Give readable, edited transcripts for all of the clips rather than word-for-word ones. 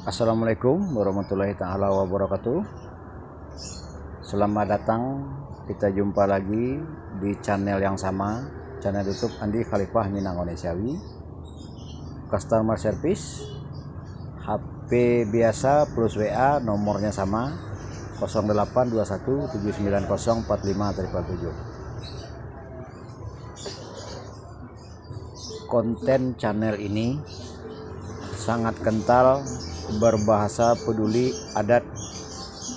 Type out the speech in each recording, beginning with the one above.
Assalamualaikum warahmatullahi taala wabarakatuh. Selamat datang, kita jumpa lagi di channel yang sama, channel YouTube Andi Khalifah Minang Onesiawi. Customer service, HP biasa plus WA, nomornya sama 0821 790 45777. Konten channel ini sangat kental, berbahasa peduli adat,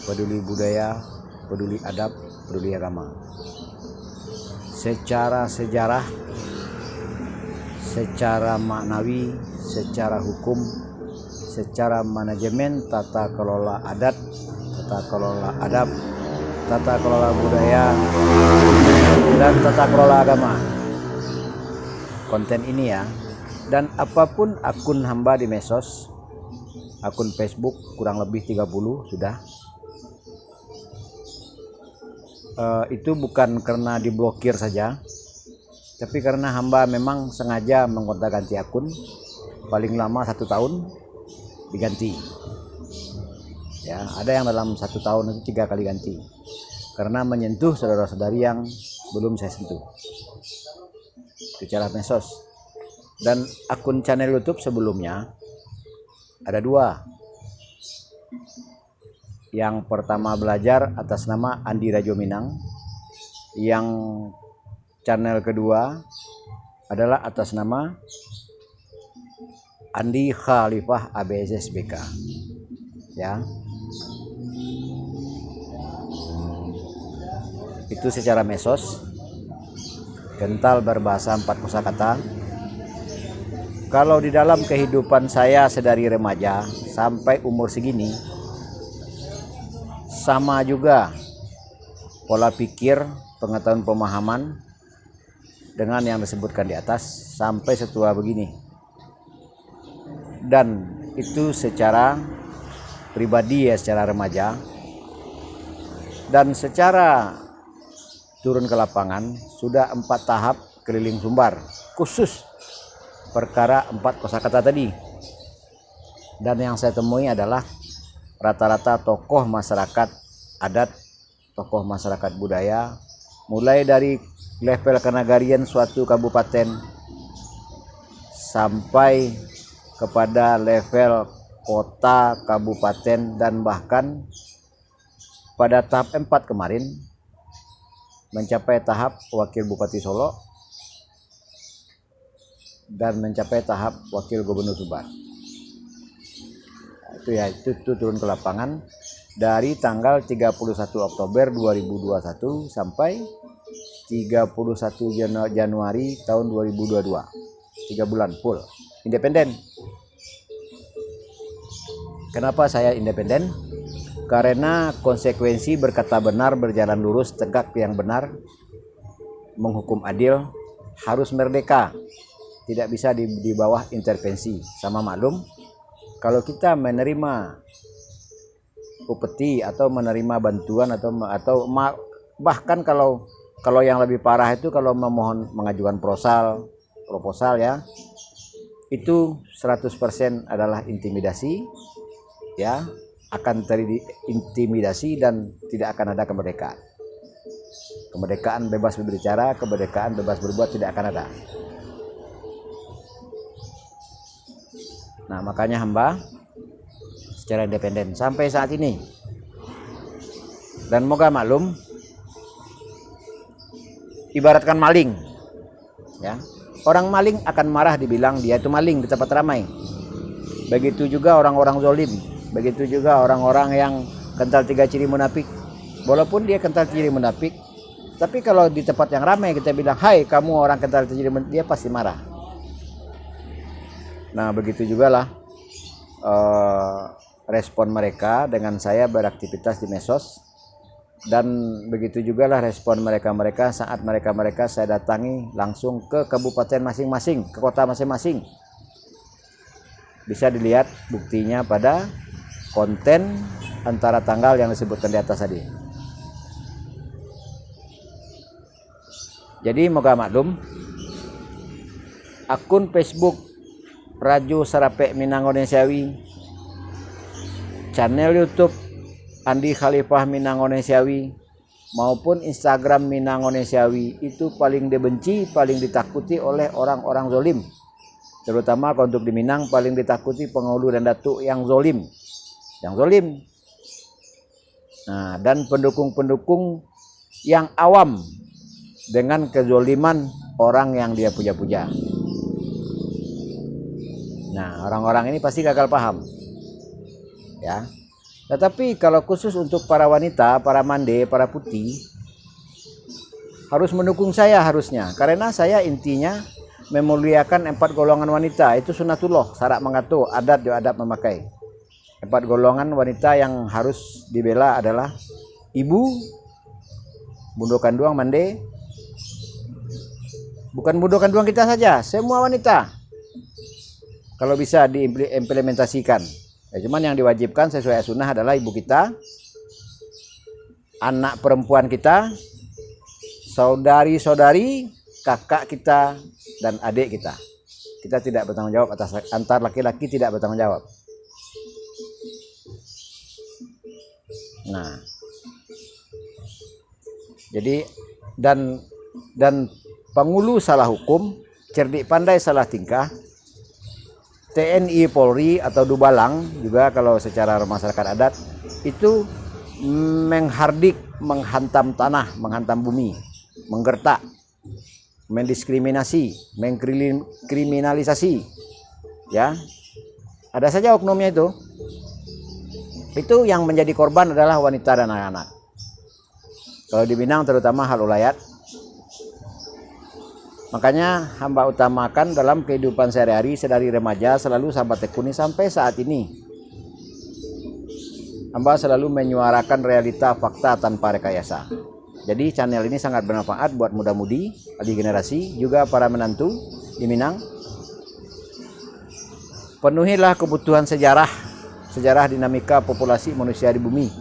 peduli budaya, peduli adab, peduli agama. Secara sejarah, secara maknawi, secara hukum, secara manajemen, tata kelola adat, tata kelola adab, tata kelola budaya, dan tata kelola agama. Konten ini ya, dan apapun akun hamba di medsos, akun Facebook kurang lebih 30 sudah, itu bukan karena diblokir saja, tapi karena hamba memang sengaja menggonta-ganti akun, paling lama 1 tahun diganti ya. Ada yang dalam 1 tahun itu 3 kali ganti karena menyentuh saudara-saudari yang belum saya sentuh secara medsos. Dan akun channel YouTube sebelumnya ada 2. Yang pertama belajar atas nama Andi Rajo Minang, yang channel kedua adalah atas nama Andi Khalifah ABSSBK ya. Itu secara medsos, kental berbahasa 4 kosakata. Kalau di dalam kehidupan saya sedari remaja sampai umur segini, sama juga pola pikir, pengetahuan, pemahaman dengan yang disebutkan di atas sampai setua begini. Dan itu secara pribadi ya, secara remaja. Dan secara turun ke lapangan sudah 4 tahap keliling Sumbar, khusus perkara 4 kosakata tadi. Dan yang saya temui adalah rata-rata tokoh masyarakat adat, tokoh masyarakat budaya, mulai dari level kenagarian suatu kabupaten sampai kepada level kota, kabupaten, dan bahkan pada tahap 4 kemarin mencapai tahap wakil Bupati Solo dan mencapai tahap wakil Gubernur Sumbar. Itu ya, itu turun ke lapangan dari tanggal 31 Oktober 2021 sampai 31 Januari tahun 2022. 3 bulan full independen. Kenapa saya independen? Karena konsekuensi berkata benar, berjalan lurus, tegak yang benar, menghukum adil, harus merdeka, tidak bisa di bawah intervensi. Sama maklum, kalau kita menerima upeti atau menerima bantuan atau bahkan kalau yang lebih parah itu kalau memohon mengajukan proposal ya, itu 100% adalah intimidasi ya, akan terjadi intimidasi dan tidak akan ada kemerdekaan. Kemerdekaan bebas berbicara, kemerdekaan bebas berbuat tidak akan ada. Nah, makanya hamba secara independen sampai saat ini. Dan moga maklum, ibaratkan maling ya. Orang maling akan marah dibilang dia itu maling di tempat ramai. Begitu juga orang-orang zalim, begitu juga orang-orang yang kental 3 ciri munafik. Walaupun dia kental ciri munafik, tapi kalau di tempat yang ramai kita bilang, "Hai, kamu orang kental ciri munafik," dia pasti marah. Nah, begitu juga lah respon mereka dengan saya beraktivitas di medsos, dan begitu juga lah respon mereka saat mereka saya datangi langsung ke kabupaten masing-masing, ke kota masing-masing. Bisa dilihat buktinya pada konten antara tanggal yang disebutkan di atas tadi. Jadi moga maklum, akun Facebook Rajo Sarape Minang Onesiawi channel YouTube Andi Khalifah Minanggonesiawi maupun Instagram Minanggonesiawi itu paling dibenci, paling ditakuti oleh orang-orang zolim. Terutama kalau untuk di Minang paling ditakuti penghulu dan datuk yang zolim. Yang zolim. Nah, dan pendukung-pendukung yang awam dengan kezoliman orang yang dia puja-puja. Nah, orang-orang ini pasti gagal paham. Ya. Tetapi kalau khusus untuk para wanita, para mande, para putih, harus mendukung saya harusnya. Karena saya intinya memuliakan 4 golongan wanita. Itu sunatullah, syarat mengatur, adat jo adat memakai. 4 golongan wanita yang harus dibela adalah ibu, bundo kanduang mande. Bukan bundo kanduang kita saja, semua wanita. Kalau bisa diimplementasikan. Ya, cuman yang diwajibkan sesuai sunnah adalah ibu kita, anak perempuan kita, saudari-saudari, kakak kita, dan adik kita. Kita tidak bertanggung jawab atas antar laki-laki, tidak bertanggung jawab. Nah, jadi dan pengulu salah hukum, cerdik pandai salah tingkah. TNI Polri atau Dubalang juga kalau secara masyarakat adat itu menghardik, menghantam tanah, menghantam bumi, menggertak, mendiskriminasi, mengkriminalisasi. Ya. Ada saja oknumnya itu. Itu yang menjadi korban adalah wanita dan anak-anak. Kalau di Minang terutama hal ulayat. Makanya hamba utamakan dalam kehidupan sehari-hari sedari remaja selalu sahabat tekuni sampai saat ini. Hamba selalu menyuarakan realita fakta tanpa rekayasa. Jadi channel ini sangat bermanfaat buat muda-mudi, adik generasi, juga para menantu di Minang. Penuhilah kebutuhan sejarah dinamika populasi manusia di bumi.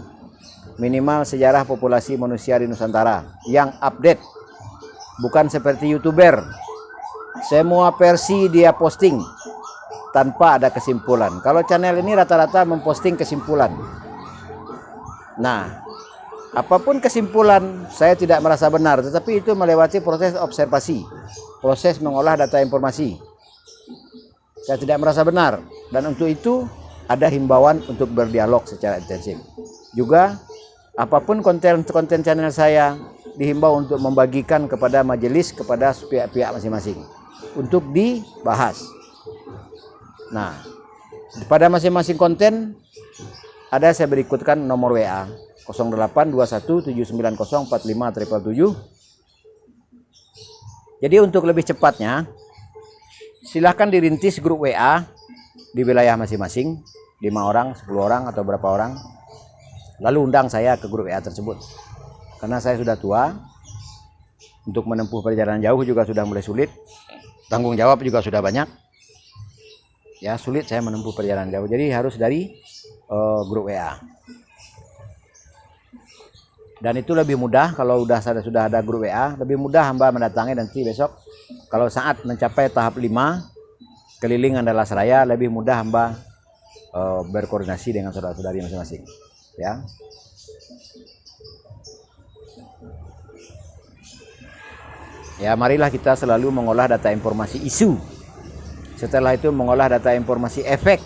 Minimal sejarah populasi manusia di Nusantara yang update. Bukan seperti YouTuber. Semua versi dia posting tanpa ada kesimpulan. Kalau channel ini rata-rata memposting kesimpulan. Nah, apapun kesimpulan saya tidak merasa benar, tetapi itu melewati proses observasi, proses mengolah data informasi. Saya tidak merasa benar, dan untuk itu ada himbauan untuk berdialog secara intensif. Juga apapun konten channel saya dihimbau untuk membagikan kepada majelis, kepada pihak-pihak masing-masing untuk dibahas. Nah, pada masing-masing konten ada saya berikutkan nomor WA 082179045777. Jadi untuk lebih cepatnya silahkan dirintis grup WA di wilayah masing-masing, 5 orang, 10 orang atau berapa orang. Lalu undang saya ke grup WA tersebut. Karena saya sudah tua, untuk menempuh perjalanan jauh juga sudah mulai sulit, tanggung jawab juga sudah banyak, ya sulit saya menempuh perjalanan jauh. Jadi harus dari grup WA. Dan itu lebih mudah kalau sudah ada grup WA, lebih mudah hamba mendatangi nanti besok. Kalau saat mencapai tahap 5 keliling Andalas Raya, lebih mudah hamba berkoordinasi dengan saudara-saudari masing-masing. Ya. Ya, marilah kita selalu mengolah data informasi isu. Setelah itu mengolah data informasi efek.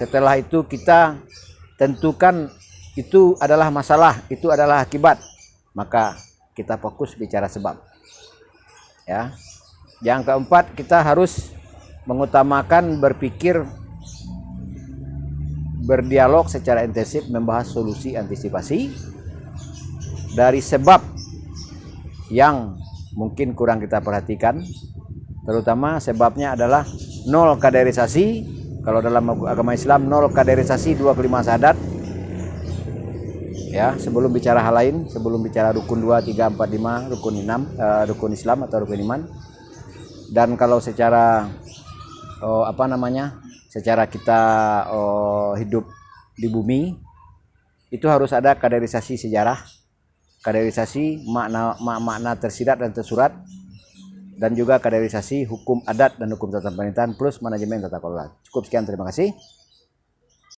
Setelah itu kita tentukan itu adalah masalah, itu adalah akibat. Maka kita fokus bicara sebab. Ya. Yang keempat, kita harus mengutamakan berpikir, berdialog secara intensif, membahas solusi antisipasi dari sebab yang mungkin kurang kita perhatikan, terutama sebabnya adalah 0 kaderisasi. Kalau dalam agama Islam 0 kaderisasi 2 kelima syahadat. Ya, sebelum bicara hal lain, sebelum bicara rukun 2, 3, 4, 5, rukun 6, rukun Islam atau rukun iman. Dan kalau secara secara kita hidup di bumi, itu harus ada kaderisasi sejarah, kaderisasi makna tersirat dan tersurat, dan juga kaderisasi hukum adat dan hukum tata pemerintahan plus manajemen tata kelola. Cukup sekian, terima kasih.